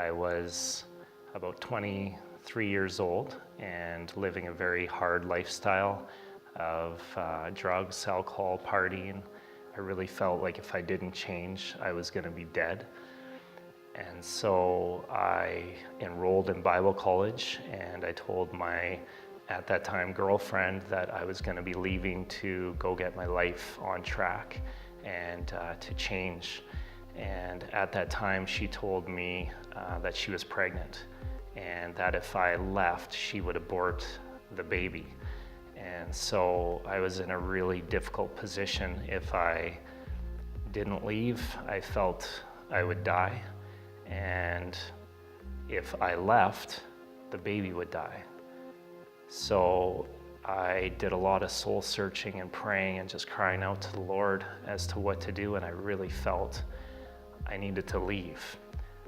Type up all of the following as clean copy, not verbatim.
I was about 23 years old and living a very hard lifestyle of drugs, alcohol, partying. I really felt like if I didn't change, I was going to be dead. And so I enrolled in Bible college, and I told my, at that time, girlfriend that I was going to be leaving to go get my life on track and to change. And at that time, she told me that she was pregnant and that if I left, she would abort the baby. And so I was in a really difficult position. If I didn't leave, I felt I would die. And if I left, the baby would die. So I did a lot of soul searching and praying and just crying out to the Lord as to what to do, and I really felt I needed to leave.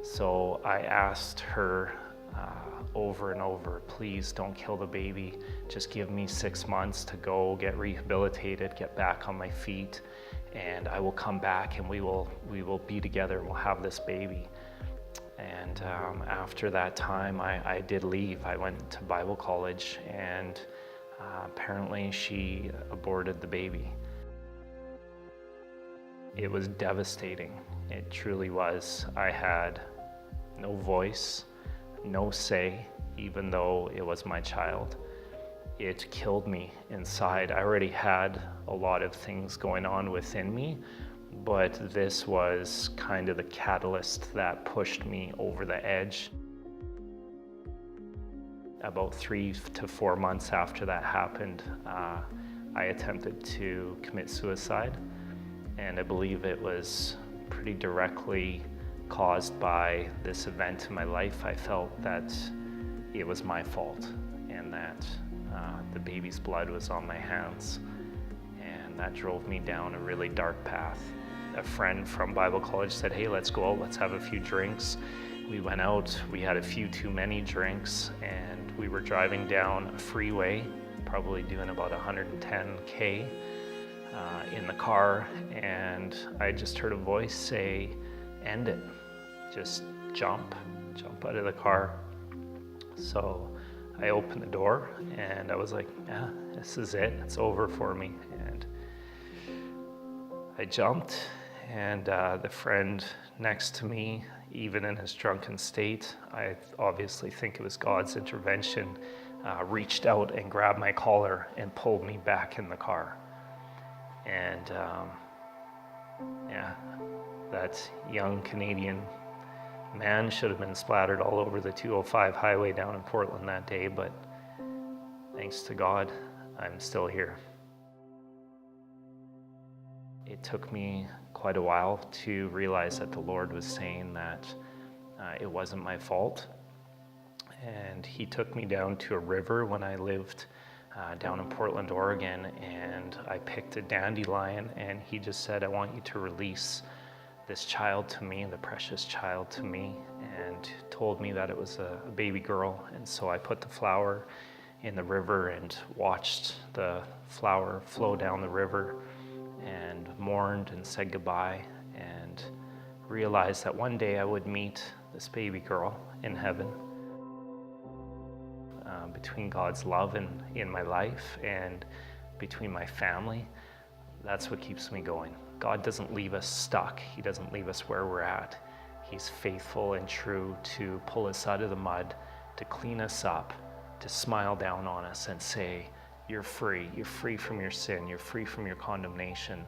So I asked her over and over, please don't kill the baby. Just give me 6 months to go get rehabilitated, get back on my feet, and I will come back and we will be together and we'll have this baby. And after that time, I did leave. I went to Bible college, and apparently she aborted the baby. It was devastating. It truly was. I had no voice, no say, even though it was my child. It killed me inside. I already had a lot of things going on within me, but this was kind of the catalyst that pushed me over the edge. About 3 to 4 months after that happened, I attempted to commit suicide, and I believe it was pretty directly caused by this event in my life. I felt that it was my fault and that the baby's blood was on my hands, and that drove me down a really dark path. A friend from Bible college said, hey, let's go out, let's have a few drinks. We went out, we had a few too many drinks, and we were driving down a freeway, probably doing about 110K in the car, and I just heard a voice say, end it, just jump out of the car. So I opened the door and I was like, yeah, this is it, it's over for me. And I jumped, and the friend next to me, even in his drunken state, I obviously think it was God's intervention, reached out and grabbed my collar and pulled me back in the car. And yeah, that young Canadian man should have been splattered all over the 205 highway down in Portland that day, but thanks to God, I'm still here. It took me quite a while to realize that the Lord was saying that it wasn't my fault. And he took me down to a river when I lived down in Portland, Oregon, and I picked a dandelion, and he just said, I want you to release this child to me, the precious child to me, and told me that it was a baby girl. And so I put the flower in the river and watched the flower flow down the river and mourned and said goodbye, and realized that one day I would meet this baby girl in heaven. Between God's love in my life and between my family, that's what keeps me going. God doesn't leave us stuck. He doesn't leave us where we're at. He's faithful and true to pull us out of the mud, to clean us up, to smile down on us and say, you're free from your sin, you're free from your condemnation.